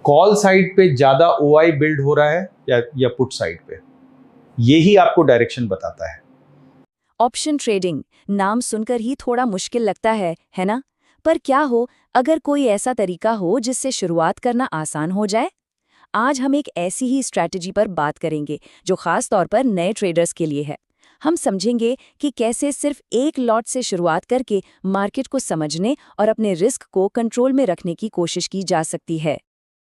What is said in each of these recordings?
Call side पे ज्यादा OI build हो रहा है या पुट साइड पे, यही आपको डायरेक्शन बताता है। ऑप्शन ट्रेडिंग नाम सुनकर ही थोड़ा मुश्किल लगता है ना? पर क्या हो अगर कोई ऐसा तरीका हो जिससे शुरुआत करना आसान हो जाए? आज हम एक ऐसी ही स्ट्रैटेजी पर बात करेंगे जो खास तौर पर नए ट्रेडर्स के लिए है। हम समझेंगे कि कैसे सिर्फ एक लॉट से शुरुआत करके मार्केट को समझने और अपने रिस्क को कंट्रोल में रखने की कोशिश की जा सकती है।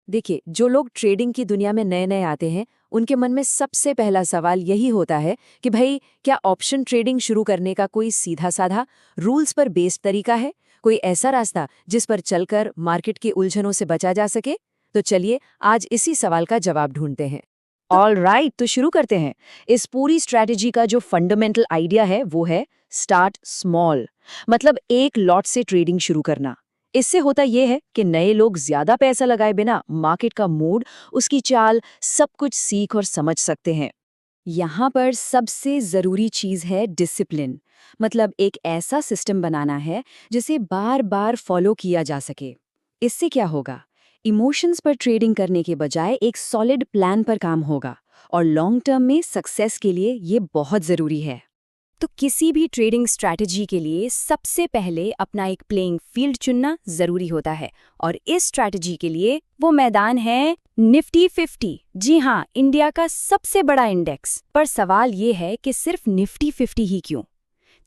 देखिए, जो लोग ट्रेडिंग की दुनिया में नए नए आते हैं, उनके मन में सबसे पहला सवाल यही होता है कि भाई, क्या ऑप्शन ट्रेडिंग शुरू करने का कोई सीधा साधा रूल्स पर बेस्ड तरीका है? कोई ऐसा रास्ता जिस पर चलकर मार्केट की उलझनों से बचा जा सके? तो चलिए आज इसी सवाल का जवाब ढूंढते हैं। ऑल राइट, तो शुरू करते हैं। इस पूरी स्ट्रैटेजी का जो फंडामेंटल आइडिया है वो है स्टार्ट स्मॉल, मतलब एक लॉट से ट्रेडिंग शुरू करना। इससे होता यह है कि नए लोग ज्यादा पैसा लगाए बिना मार्केट का मूड, उसकी चाल, सब कुछ सीख और समझ सकते हैं। यहाँ पर सबसे जरूरी चीज है डिसिप्लिन, मतलब एक ऐसा सिस्टम बनाना है जिसे बार बार फॉलो किया जा सके। इससे क्या होगा? इमोशंस पर ट्रेडिंग करने के बजाय एक सॉलिड प्लान पर काम होगा, और लॉन्ग टर्म में सक्सेस के लिए ये बहुत जरूरी है। तो किसी भी ट्रेडिंग स्ट्रैटेजी के लिए सबसे पहले अपना एक प्लेइंग फील्ड चुनना जरूरी होता है, और इस स्ट्रैटेजी के लिए वो मैदान है निफ्टी 50। जी हाँ, इंडिया का सबसे बड़ा इंडेक्स। पर सवाल ये है कि सिर्फ निफ्टी 50 ही क्यों?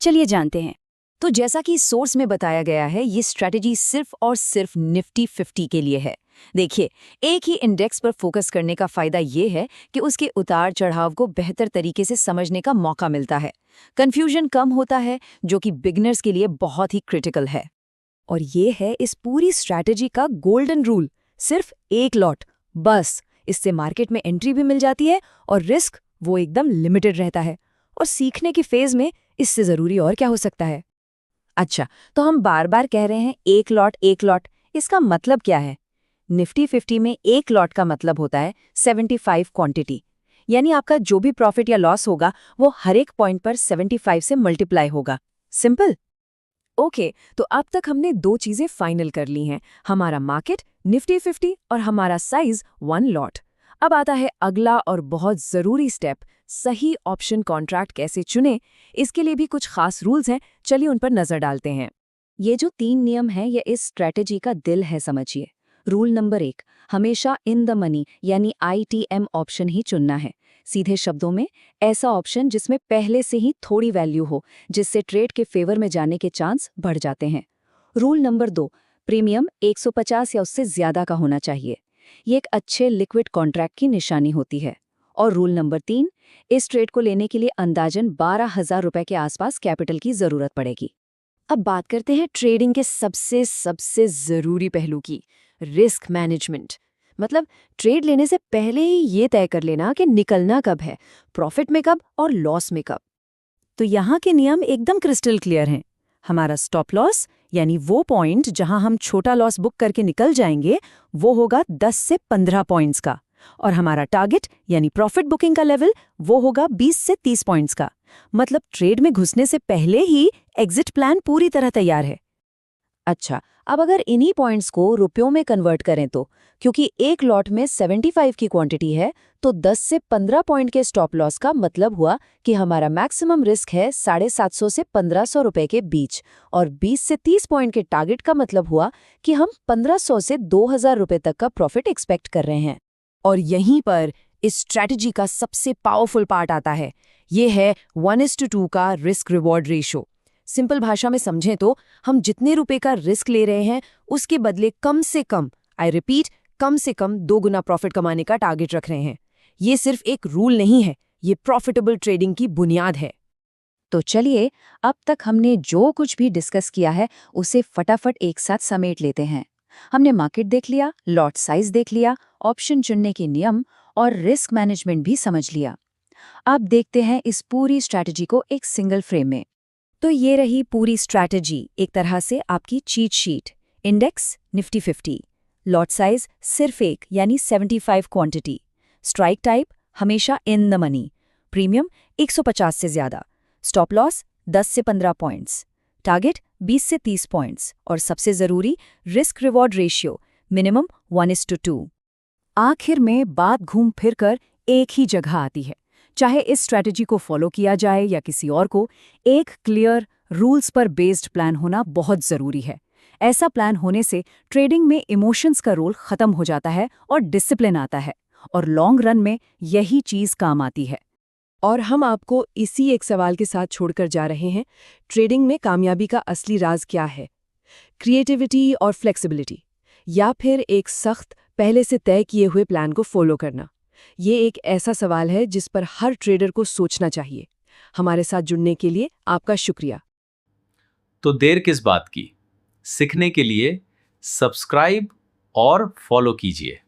चलिए जानते हैं। तो जैसा कि सोर्स में बताया गया है, ये स्ट्रैटेजी सिर्फ और सिर्फ निफ्टी 50 के लिए है। देखिए, एक ही इंडेक्स पर फोकस करने का फायदा ये है कि उसके उतार चढ़ाव को बेहतर तरीके से समझने का मौका मिलता है। कंफ्यूजन कम होता है, जो कि बिगिनर्स के लिए बहुत ही क्रिटिकल है। और ये है इस पूरी स्ट्रैटेजी का गोल्डन रूल, सिर्फ एक लॉट बस। इससे मार्केट में एंट्री भी मिल जाती है और रिस्क वो एकदम लिमिटेड रहता है। और सीखने की फेज में इससे जरूरी और क्या हो सकता है? अच्छा, तो हम बार बार कह रहे हैं एक लॉट, इसका मतलब क्या है? निफ्टी 50 में एक लॉट का मतलब होता है 75 क्वांटिटी, यानी आपका जो भी प्रॉफिट या लॉस होगा वो हर एक पॉइंट पर 75 से मल्टीप्लाई होगा। सिंपल। ओके, तो अब तक हमने दो चीजें फाइनल कर ली हैं, हमारा मार्केट निफ्टी 50 और हमारा साइज 1 लॉट। अब आता है अगला और बहुत जरूरी स्टेप, सही ऑप्शन कॉन्ट्रैक्ट कैसे चुने। इसके लिए भी कुछ खास रूल्स हैं, चलिए उन पर नजर डालते हैं। ये जो 3 नियम हैं, ये इस स्ट्रैटेजी का दिल है, समझिए। रूल नंबर 1, हमेशा इन द मनी यानी ITM ऑप्शन ही चुनना है। सीधे शब्दों में, ऐसा ऑप्शन जिसमें पहले से ही थोड़ी वैल्यू हो, जिससे ट्रेड के फेवर में जाने के चांस बढ़ जाते हैं। रूल नंबर 2, प्रीमियम 150 या उससे ज्यादा का होना चाहिए। ये एक अच्छे लिक्विड कॉन्ट्रैक्ट की निशानी होती है। और रूल नंबर 3, इस ट्रेड को लेने के लिए अंदाजन 12,000 रुपए के आसपास कैपिटल की जरूरत पड़ेगी। अब बात करते हैं ट्रेडिंग के सबसे सबसे जरूरी पहलू की, रिस्क मैनेजमेंट। मतलब ट्रेड लेने से पहले ही ये तय कर लेना कि निकलना कब है, प्रॉफिट में कब और लॉस में कब। तो यहाँ के नियम एकदम क्रिस्टल क्लियर हैं। हमारा स्टॉप लॉस, यानी वो पॉइंट जहां हम छोटा लॉस बुक करके निकल जाएंगे, वो होगा 10 से 15 पॉइंट्स का। और हमारा टारगेट यानी प्रॉफिट बुकिंग का लेवल, वो होगा 20 से 30 पॉइंट्स का। मतलब ट्रेड में घुसने से पहले ही एग्जिट प्लान पूरी तरह तैयार है। अच्छा, अब अगर इन्हीं पॉइंट्स को रुपयों में कन्वर्ट करें तो, क्योंकि एक लॉट में 75 की क्वांटिटी है, तो 10 से 15 पॉइंट के स्टॉप लॉस का मतलब हुआ कि हमारा मैक्सिमम रिस्क है 750 से 1500 रुपए के बीच, और 20 से 30 पॉइंट के टारगेट का मतलब हुआ कि हम 1500 से 2000 रुपए तक का प्रॉफिट एक्सपेक्ट कर रहे हैं। और यहीं पर इस स्ट्रैटेजी का सबसे पावरफुल पार्ट आता है। ये है 1:2 का रिस्क रिवॉर्ड रेशो। सिंपल भाषा में समझें तो, हम जितने रुपए का रिस्क ले रहे हैं उसके बदले कम से कम, आई रिपीट, कम से कम 2 गुना प्रॉफिट कमाने का टारगेट रख रहे हैं। ये सिर्फ एक रूल नहीं है, ये प्रॉफिटेबल ट्रेडिंग की बुनियाद है। तो चलिए, अब तक हमने जो कुछ भी डिस्कस किया है उसे फटाफट एक साथ समेट लेते हैं। हमने मार्केट देख लिया, लॉट साइज देख लिया, ऑप्शन चुनने के नियम और रिस्क मैनेजमेंट भी समझ लिया। अब देखते हैं इस पूरी स्ट्रैटेजी को एक सिंगल फ्रेम में। तो ये रही पूरी स्ट्रैटेजी, एक तरह से आपकी cheat sheet. Index Nifty 50, lot size सिर्फ एक यानी 75 क्वांटिटी, स्ट्राइक टाइप हमेशा इन द मनी, प्रीमियम 150 से ज्यादा, स्टॉप लॉस 10 से 15 पॉइंट्स, टारगेट 20 से 30 पॉइंट्स, और सबसे जरूरी रिस्क रिवॉर्ड रेशियो मिनिमम 1:2। आखिर में बात घूम फिर कर एक ही जगह आती है। चाहे इस स्ट्रैटेजी को फॉलो किया जाए या किसी और को, एक क्लियर रूल्स पर बेस्ड प्लान होना बहुत ज़रूरी है। ऐसा प्लान होने से ट्रेडिंग में इमोशंस का रोल ख़त्म हो जाता है और डिसिप्लिन आता है, और लॉन्ग रन में यही चीज़ काम आती है। और हम आपको इसी एक सवाल के साथ छोड़कर जा रहे हैं, ट्रेडिंग में कामयाबी का असली राज क्या है? क्रिएटिविटी और फ्लेक्सिबिलिटी, या फिर एक सख्त, पहले से तय किए हुए प्लान को फॉलो करना? ये एक ऐसा सवाल है जिस पर हर ट्रेडर को सोचना चाहिए। हमारे साथ जुड़ने के लिए आपका शुक्रिया। तो देर किस बात की? सीखने के लिए सब्सक्राइब और फॉलो कीजिए।